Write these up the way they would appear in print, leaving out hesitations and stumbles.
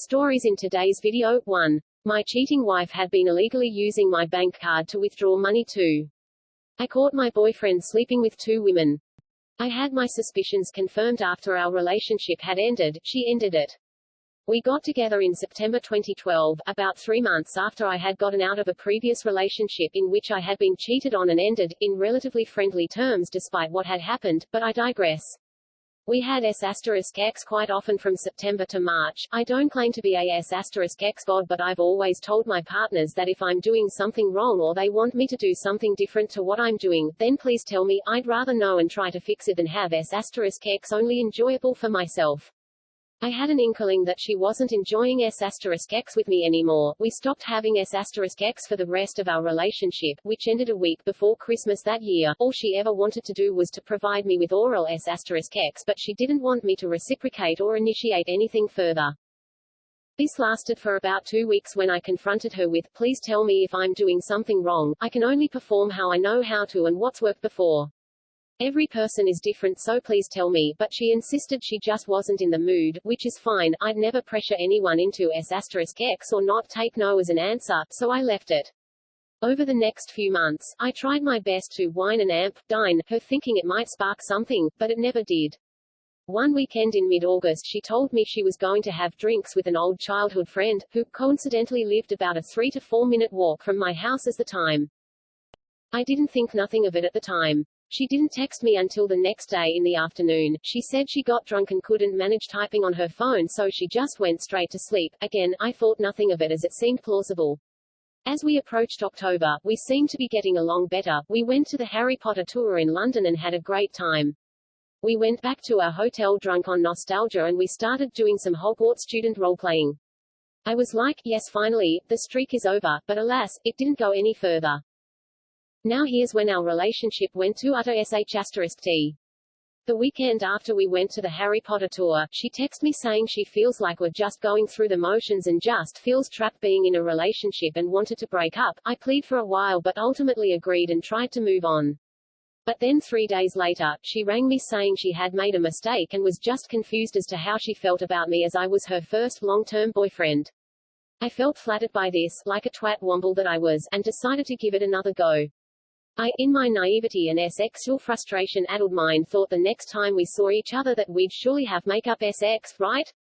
Stories in today's video. 1. My cheating wife had been illegally using my bank card to withdraw money. 2. I caught my boyfriend sleeping with 2 women. I had my suspicions confirmed after our relationship had ended. She ended it. We got together in September 2012, about 3 months after I had gotten out of a previous relationship in which I had been cheated on and ended, in relatively friendly terms despite what had happened, but I digress. We had s*x quite often from September to March. I don't claim to be a s*x god, but I've always told my partners that if I'm doing something wrong or they want me to do something different to what I'm doing, then please tell me. I'd rather know and try to fix it than have s*x only enjoyable for myself. I had an inkling that she wasn't enjoying s*x with me anymore. We stopped having s*x for the rest of our relationship, which ended a week before Christmas that year. All she ever wanted to do was to provide me with oral s*x, but she didn't want me to reciprocate or initiate anything further. This lasted for about 2 weeks when I confronted her with, please tell me if I'm doing something wrong. I can only perform how I know how to and what's worked before. Every person is different, so please tell me, but she insisted she just wasn't in the mood, which is fine. I'd never pressure anyone into s*x or not take no as an answer, so I left it. Over the next few months, I tried my best to wine and dine her, thinking it might spark something, but it never did. One weekend in mid-August she told me she was going to have drinks with an old childhood friend, who, coincidentally lived about a 3 to 4 minute walk from my house at the time. I didn't think nothing of it at the time. She didn't text me until the next day in the afternoon. She said she got drunk and couldn't manage typing on her phone, so she just went straight to sleep. Again, I thought nothing of it as it seemed plausible. As we approached October, we seemed to be getting along better. We went to the Harry Potter tour in London and had a great time. We went back to our hotel drunk on nostalgia and we started doing some Hogwarts student role-playing. I was like, yes, finally, the streak is over, but alas, it didn't go any further. Now here's when our relationship went to utter sh*t. The weekend after we went to the Harry Potter tour, she texted me saying she feels like we're just going through the motions and just feels trapped being in a relationship and wanted to break up. I plead for a while but ultimately agreed and tried to move on. But then 3 days later, she rang me saying she had made a mistake and was just confused as to how she felt about me as I was her first long-term boyfriend. I felt flattered by this, like a twat womble that I was, and decided to give it another go. I, in my naivety and sexual frustration-addled mind, thought the next time we saw each other that we'd surely have makeup sex, right?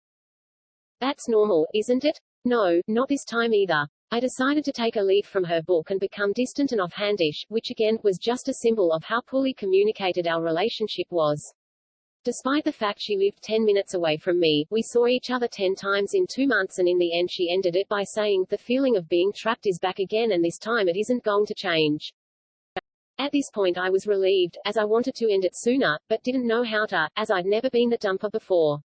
That's normal, isn't it? No, not this time either. I decided to take a leaf from her book and become distant and offhandish, which again, was just a symbol of how poorly communicated our relationship was. Despite the fact she lived 10 minutes away from me, we saw each other 10 times in 2 months, and in the end she ended it by saying, the feeling of being trapped is back again and this time it isn't going to change. At this point I was relieved, as I wanted to end it sooner, but didn't know how to, as I'd never been the dumper before.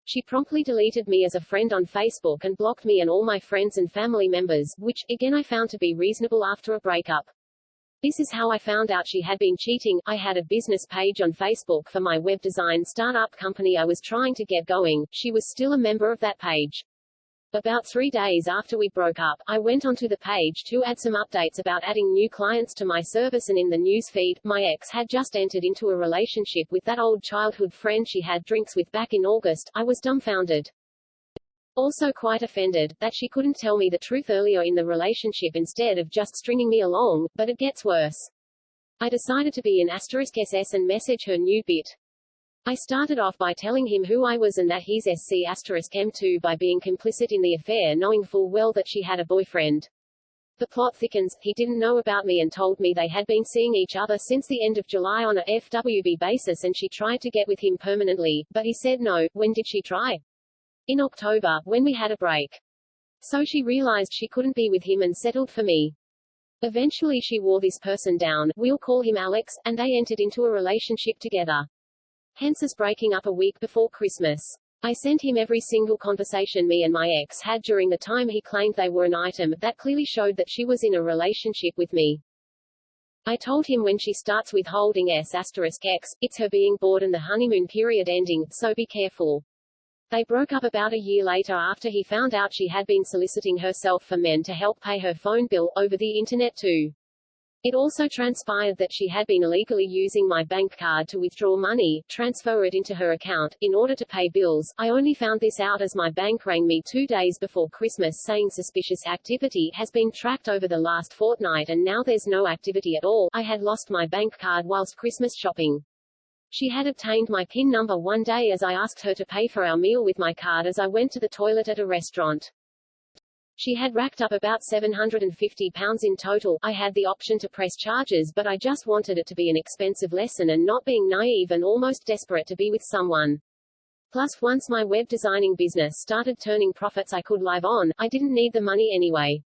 She promptly deleted me as a friend on Facebook and blocked me and all my friends and family members, which, again, I found to be reasonable after a breakup. This is how I found out she had been cheating. I had a business page on Facebook for my web design startup company I was trying to get going. She was still a member of that page. About 3 days after we broke up, I went onto the page to add some updates about adding new clients to my service, and in the news feed, my ex had just entered into a relationship with that old childhood friend she had drinks with back in August. I was dumbfounded. Also quite offended, that she couldn't tell me the truth earlier in the relationship instead of just stringing me along, but it gets worse. I decided to be an *SS and message her new bit. I started off by telling him who I was and that he's SC*M2 by being complicit in the affair, knowing full well that she had a boyfriend. The plot thickens. He didn't know about me and told me they had been seeing each other since the end of July on a FWB basis and she tried to get with him permanently, but he said no. When did she try? In October, when we had a break. So she realized she couldn't be with him and settled for me. Eventually she wore this person down, we'll call him Alex, and they entered into a relationship together. Hence us breaking up a week before Christmas. I sent him every single conversation me and my ex had during the time he claimed they were an item, that clearly showed that she was in a relationship with me. I told him when she starts withholding s*x, it's her being bored and the honeymoon period ending, so be careful. They broke up about a year later after he found out she had been soliciting herself for men to help pay her phone bill, over the internet too. It also transpired that she had been illegally using my bank card to withdraw money, transfer it into her account, in order to pay bills. I only found this out as my bank rang me 2 days before Christmas saying suspicious activity has been tracked over the last fortnight and now there's no activity at all. I had lost my bank card whilst Christmas shopping. She had obtained my PIN number one day as I asked her to pay for our meal with my card as I went to the toilet at a restaurant. She had racked up about £750 in total. I had the option to press charges, but I just wanted it to be an expensive lesson and not being naive and almost desperate to be with someone. Plus, once my web designing business started turning profits I could live on, I didn't need the money anyway.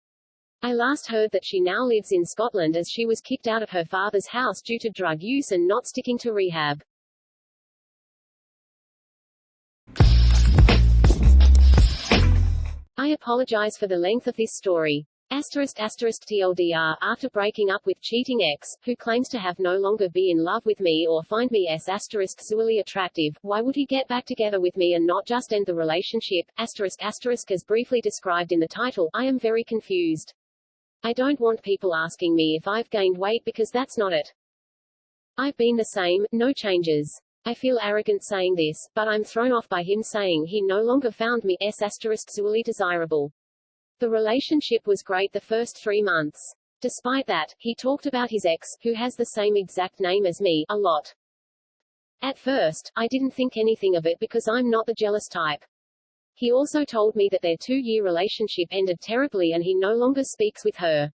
I last heard that she now lives in Scotland as she was kicked out of her father's house due to drug use and not sticking to rehab. I apologize for the length of this story. **TLDR, after breaking up with cheating ex, who claims to have no longer be in love with me or find me **sexually attractive, why would he get back together with me and not just end the relationship? As briefly described in the title, I am very confused. I don't want people asking me if I've gained weight because that's not it. I've been the same, no changes. I feel arrogant saying this, but I'm thrown off by him saying he no longer found me sexually desirable. The relationship was great the first 3 months. Despite that, he talked about his ex, who has the same exact name as me, a lot. At first, I didn't think anything of it because I'm not the jealous type. He also told me that their 2-year relationship ended terribly and he no longer speaks with her.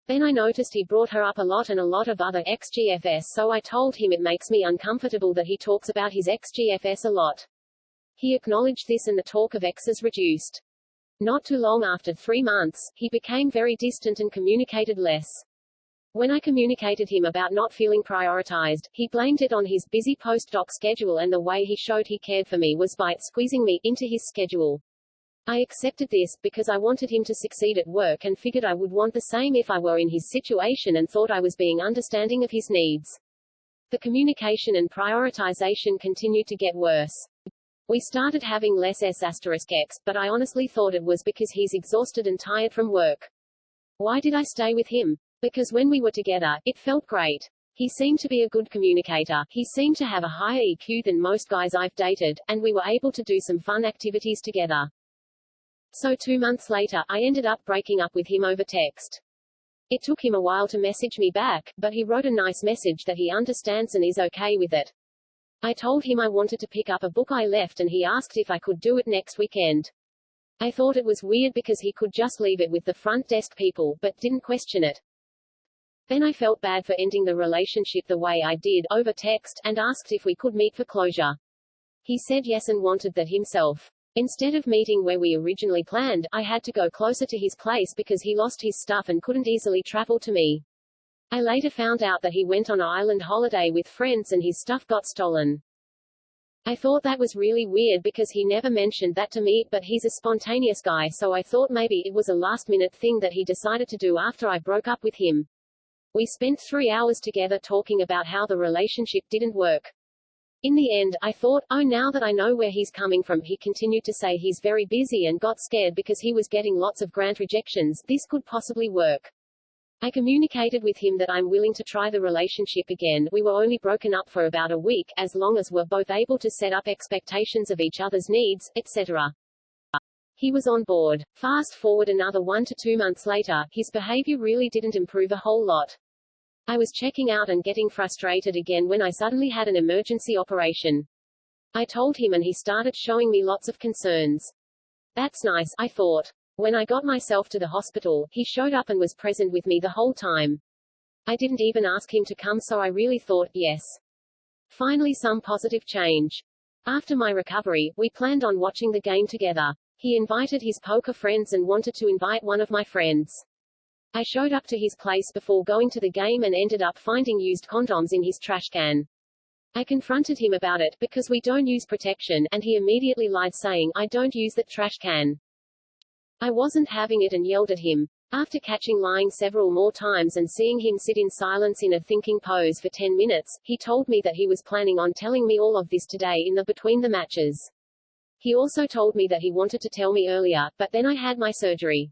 Then I noticed he brought her up a lot and a lot of other ex-GFs, so I told him it makes me uncomfortable that he talks about his ex-GFs a lot. He acknowledged this and the talk of exes reduced. Not too long after 3 months, he became very distant and communicated less. When I communicated him about not feeling prioritized, he blamed it on his busy postdoc schedule, and the way he showed he cared for me was by squeezing me into his schedule. I accepted this, because I wanted him to succeed at work and figured I would want the same if I were in his situation and thought I was being understanding of his needs. The communication and prioritization continued to get worse. We started having less ex, but I honestly thought it was because he's exhausted and tired from work. Why did I stay with him? Because when we were together, it felt great. He seemed to be a good communicator, he seemed to have a higher EQ than most guys I've dated, and we were able to do some fun activities together. So 2 months later, I ended up breaking up with him over text. It took him a while to message me back, but he wrote a nice message that he understands and is okay with it. I told him I wanted to pick up a book I left and he asked if I could do it next weekend. I thought it was weird because he could just leave it with the front desk people, but didn't question it. Then I felt bad for ending the relationship the way I did, over text, and asked if we could meet for closure. He said yes and wanted that himself. Instead of meeting where we originally planned, I had to go closer to his place because he lost his stuff and couldn't easily travel to me. I later found out that he went on an island holiday with friends and his stuff got stolen. I thought that was really weird because he never mentioned that to me, but he's a spontaneous guy, so I thought maybe it was a last-minute thing that he decided to do after I broke up with him. We spent 3 hours together talking about how the relationship didn't work. In the end, I thought, oh, now that I know where he's coming from. He continued to say he's very busy and got scared because he was getting lots of grant rejections. This could possibly work. I communicated with him that I'm willing to try the relationship again. We were only broken up for about a week, as long as we're both able to set up expectations of each other's needs, etc. He was on board. Fast forward another 1 to 2 months later, his behavior really didn't improve a whole lot. I was checking out and getting frustrated again when I suddenly had an emergency operation. I told him and he started showing me lots of concerns. That's nice, I thought. When I got myself to the hospital, he showed up and was present with me the whole time. I didn't even ask him to come, so I really thought, yes. Finally some positive change. After my recovery, we planned on watching the game together. He invited his poker friends and wanted to invite one of my friends. I showed up to his place before going to the game and ended up finding used condoms in his trash can. I confronted him about it, because we don't use protection, and he immediately lied saying, I don't use that trash can. I wasn't having it and yelled at him. After catching lying several more times and seeing him sit in silence in a thinking pose for 10 minutes, he told me that he was planning on telling me all of this today in the between the matches. He also told me that he wanted to tell me earlier, but then I had my surgery.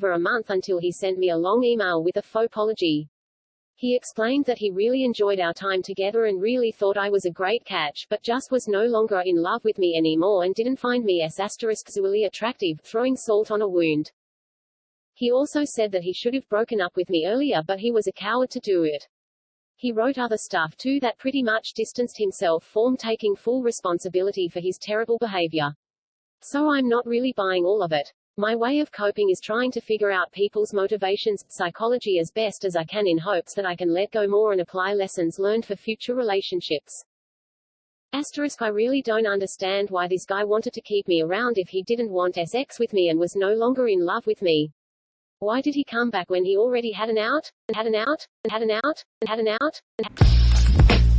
over a month until he sent me a long email with a faux apology. He explained that he really enjoyed our time together and really thought I was a great catch, but just was no longer in love with me anymore and didn't find me sexually attractive, throwing salt on a wound. He also said that he should have broken up with me earlier, but he was a coward to do it. He wrote other stuff too that pretty much distanced himself from taking full responsibility for his terrible behavior. So I'm not really buying all of it. My way of coping is trying to figure out people's motivations, psychology as best as I can in hopes that I can let go more and apply lessons learned for future relationships. Asterisk, I really don't understand why this guy wanted to keep me around if he didn't want sex with me and was no longer in love with me. Why did he come back when he already had an out, and had an out, and had an out, and had an out, and